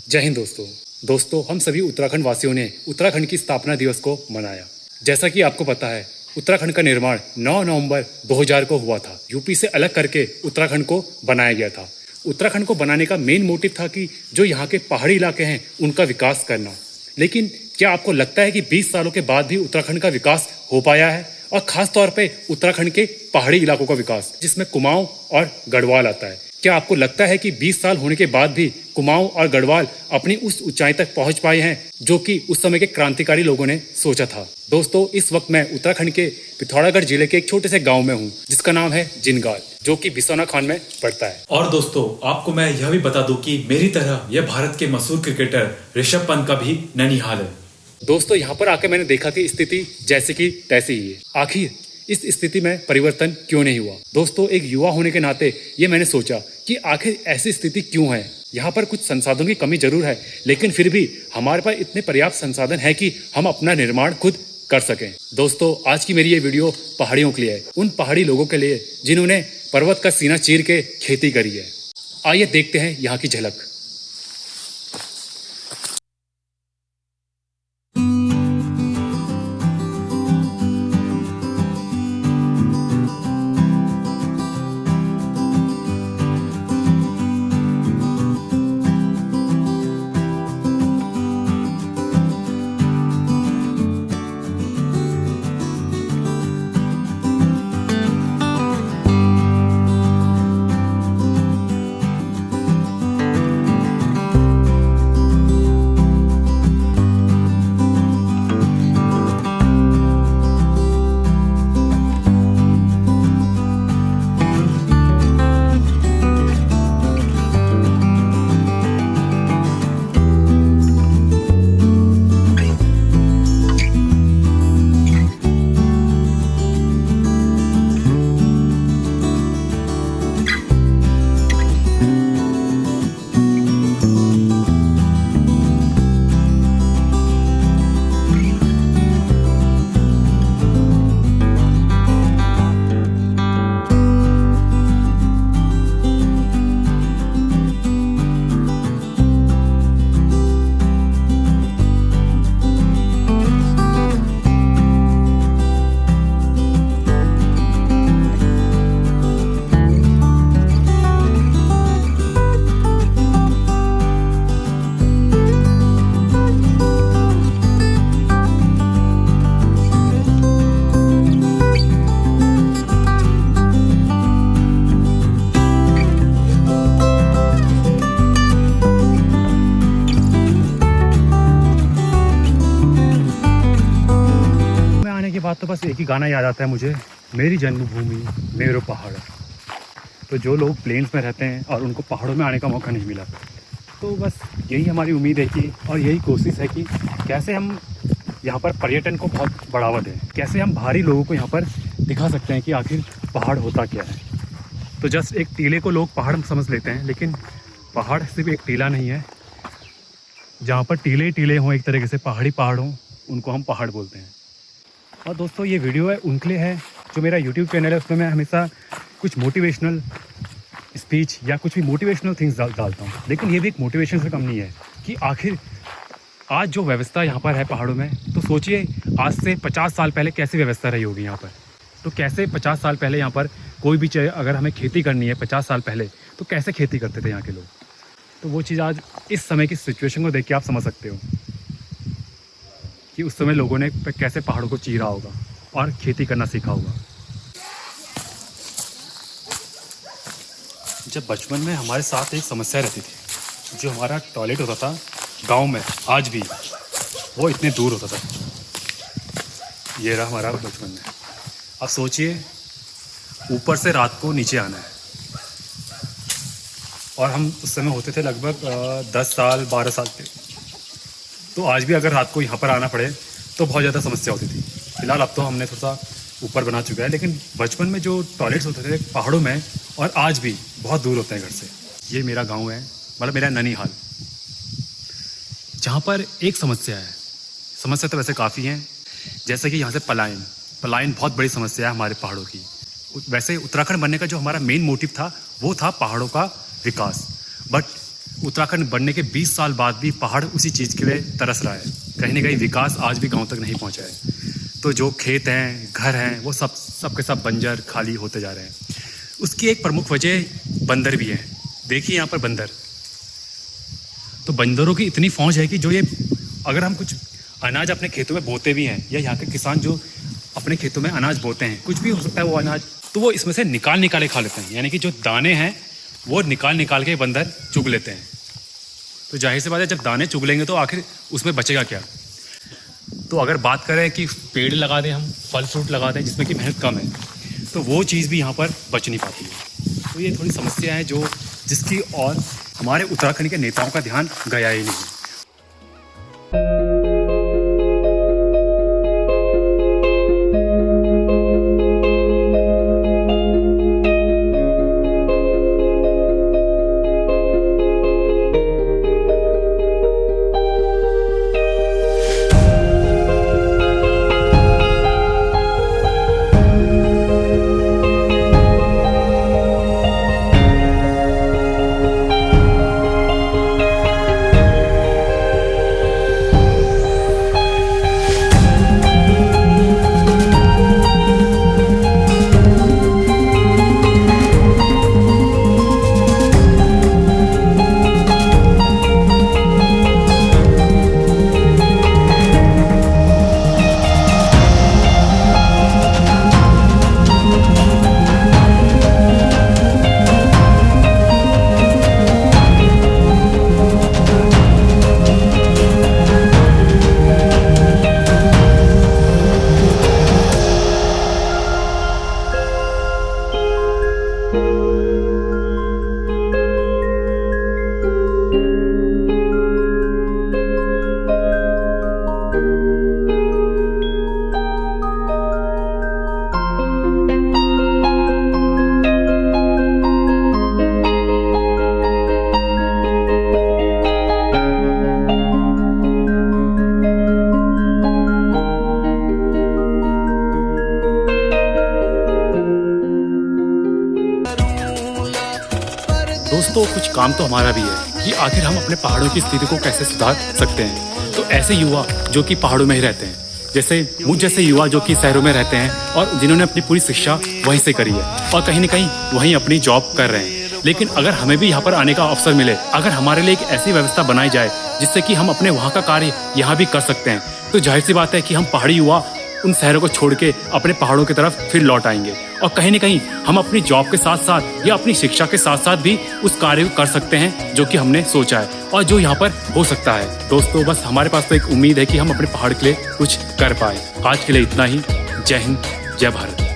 जय हिंद दोस्तों हम सभी उत्तराखंड वासियों ने उत्तराखंड की स्थापना दिवस को मनाया। जैसा कि आपको पता है, उत्तराखंड का निर्माण 9 नवंबर 2000 को हुआ था। यूपी से अलग करके उत्तराखंड को बनाया गया था। उत्तराखंड को बनाने का मेन मोटिव था कि जो यहाँ के पहाड़ी इलाके हैं उनका विकास करना। लेकिन क्या आपको लगता है कि 20 सालों के बाद भी उत्तराखंड का विकास हो पाया है? और खास तौर पे उत्तराखंड के पहाड़ी इलाकों का विकास, जिसमें कुमाऊं और गढ़वाल आता है। क्या आपको लगता है कि 20 साल होने के बाद भी कुमाऊं और गढ़वाल अपनी उस ऊंचाई तक पहुंच पाए हैं जो कि उस समय के क्रांतिकारी लोगों ने सोचा था? दोस्तों, इस वक्त मैं उत्तराखंड के पिथौरागढ़ जिले के एक छोटे से गांव में हूं, जिसका नाम है जिनगाल, जो कि बिसौना खान में पड़ता है। और दोस्तों, आपको मैं यह भी बता दूं कि मेरी तरह यह भारत के मशहूर क्रिकेटर ऋषभ पंत का भी ननिहाल है। दोस्तों, यहाँ पर आकर मैंने देखा कि स्थिति जैसे की तैसी ही है। आखिर इस स्थिति में परिवर्तन क्यों नहीं हुआ? दोस्तों, एक युवा होने के नाते ये मैंने सोचा कि आखिर ऐसी स्थिति क्यों है। यहाँ पर कुछ संसाधनों की कमी जरूर है, लेकिन फिर भी हमारे पास इतने पर्याप्त संसाधन है कि हम अपना निर्माण खुद कर सकें। दोस्तों, आज की मेरी ये वीडियो पहाड़ियों के लिए है, उन पहाड़ी लोगों के लिए जिन्होंने पर्वत का सीना चीर के खेती करी है। आइए देखते हैं यहाँ की झलक। बात तो बस एक ही गाना याद आता है मुझे, मेरी जन्मभूमि मेरो पहाड़। तो जो लोग प्लेन्स में रहते हैं और उनको पहाड़ों में आने का मौका नहीं मिला, तो बस यही हमारी उम्मीद है कि और यही कोशिश है कि कैसे हम यहाँ पर पर्यटन को बहुत बढ़ावा दें, कैसे हम बाहरी लोगों को यहाँ पर दिखा सकते हैं कि आखिर पहाड़ होता क्या है। तो जस्ट एक टीले को लोग पहाड़ समझ लेते हैं, लेकिन पहाड़ सिर्फ एक टीला नहीं है। जहाँ पर टीले टीले हों, एक तरीके से पहाड़ी पहाड़ हों, उनको हम पहाड़ बोलते हैं। और दोस्तों, ये वीडियो है उनके लिए है जो मेरा YouTube चैनल है, उसमें मैं हमेशा कुछ मोटिवेशनल स्पीच या कुछ भी मोटिवेशनल थिंग्स डालता हूँ। लेकिन ये भी एक मोटिवेशन से कम नहीं है कि आखिर आज जो व्यवस्था यहाँ पर है पहाड़ों में, तो सोचिए आज से 50 साल पहले कैसी व्यवस्था रही होगी यहाँ पर। तो कैसे 50 साल पहले यहाँ पर कोई भी अगर हमें खेती करनी है 50 साल पहले, तो कैसे खेती करते थे यहाँ के लोग। तो वो चीज़ आज इस समय की सिचुएशन को देख के आप समझ सकते हो कि उस समय लोगों ने कैसे पहाड़ों को चीरा होगा और खेती करना सीखा होगा। जब बचपन में हमारे साथ एक समस्या रहती थी, जो हमारा टॉयलेट होता था गांव में, आज भी वो इतने दूर होता था। ये रहा हमारा बचपन में। अब सोचिए, ऊपर से रात को नीचे आना है, और हम उस समय होते थे लगभग 10 साल 12 साल के। तो आज भी अगर रात को यहाँ पर आना पड़े तो बहुत ज़्यादा समस्या होती थी। फिलहाल अब तो हमने थोड़ा सा ऊपर बना चुका है, लेकिन बचपन में जो टॉयलेट्स होते थे पहाड़ों में, और आज भी बहुत दूर होते हैं घर से। ये मेरा गांव है, मतलब मेरा ननिहाल, जहाँ पर एक समस्या है। समस्या तो वैसे काफ़ी हैं, जैसे कि यहाँ से पलायन बहुत बड़ी समस्या है हमारे पहाड़ों की। वैसे उत्तराखंड बनने का जो हमारा मेन मोटिव था वो था पहाड़ों का विकास, बट उत्तराखंड बनने के 20 साल बाद भी पहाड़ उसी चीज़ के लिए तरस रहा है। कहीं ना कहीं विकास आज भी गांव तक नहीं पहुंचा है। तो जो खेत हैं, घर हैं, वो सब के सब बंजर खाली होते जा रहे हैं। उसकी एक प्रमुख वजह बंदर भी है। देखिए यहाँ पर बंदर, तो बंदरों की इतनी फौज है कि जो ये अगर हम कुछ अनाज अपने खेतों में बोते भी हैं, या यहाँ के किसान जो अपने खेतों में अनाज बोते हैं, कुछ भी हो सकता है वो अनाज, तो वो इसमें से निकाल के खा लेते हैं। यानी कि जो दाने हैं वो निकाल के बंदर चुग लेते हैं। तो जाहिर सी बात है, जब दाने चुग लेंगे तो आखिर उसमें बचेगा क्या। तो अगर बात करें कि पेड़ लगा दें, हम फल फ्रूट लगा दें जिसमें कि मेहनत कम है, तो वो चीज़ भी यहाँ पर बच नहीं पाती है। तो ये थोड़ी समस्या है जिसकी और हमारे उत्तराखंड के नेताओं का ध्यान गया ही नहीं। दोस्तों, कुछ काम तो हमारा भी है कि आखिर हम अपने पहाड़ों की स्थिति को कैसे सुधार सकते हैं। तो ऐसे युवा जो कि पहाड़ों में ही रहते हैं, जैसे मुझ जैसे युवा जो कि शहरों में रहते हैं और जिन्होंने अपनी पूरी शिक्षा वहीं से करी है और कहीं न कहीं वहीं अपनी जॉब कर रहे हैं, लेकिन अगर हमें भी यहाँ पर आने का अवसर मिले, अगर हमारे लिए एक ऐसी व्यवस्था बनाई जाए जिससे कि हम अपने वहाँ का कार्य यहाँ भी कर सकते हैं, तो जाहिर सी बात है कि हम पहाड़ी युवा उन शहरों को छोड़ के अपने पहाड़ों की तरफ फिर लौट आएंगे और कहीं न कहीं हम अपनी जॉब के साथ साथ या अपनी शिक्षा के साथ साथ भी उस कार्य को कर सकते हैं जो कि हमने सोचा है और जो यहाँ पर हो सकता है। दोस्तों, बस हमारे पास तो एक उम्मीद है कि हम अपने पहाड़ के लिए कुछ कर पाए। आज के लिए इतना ही। जय हिंद, जय भारत।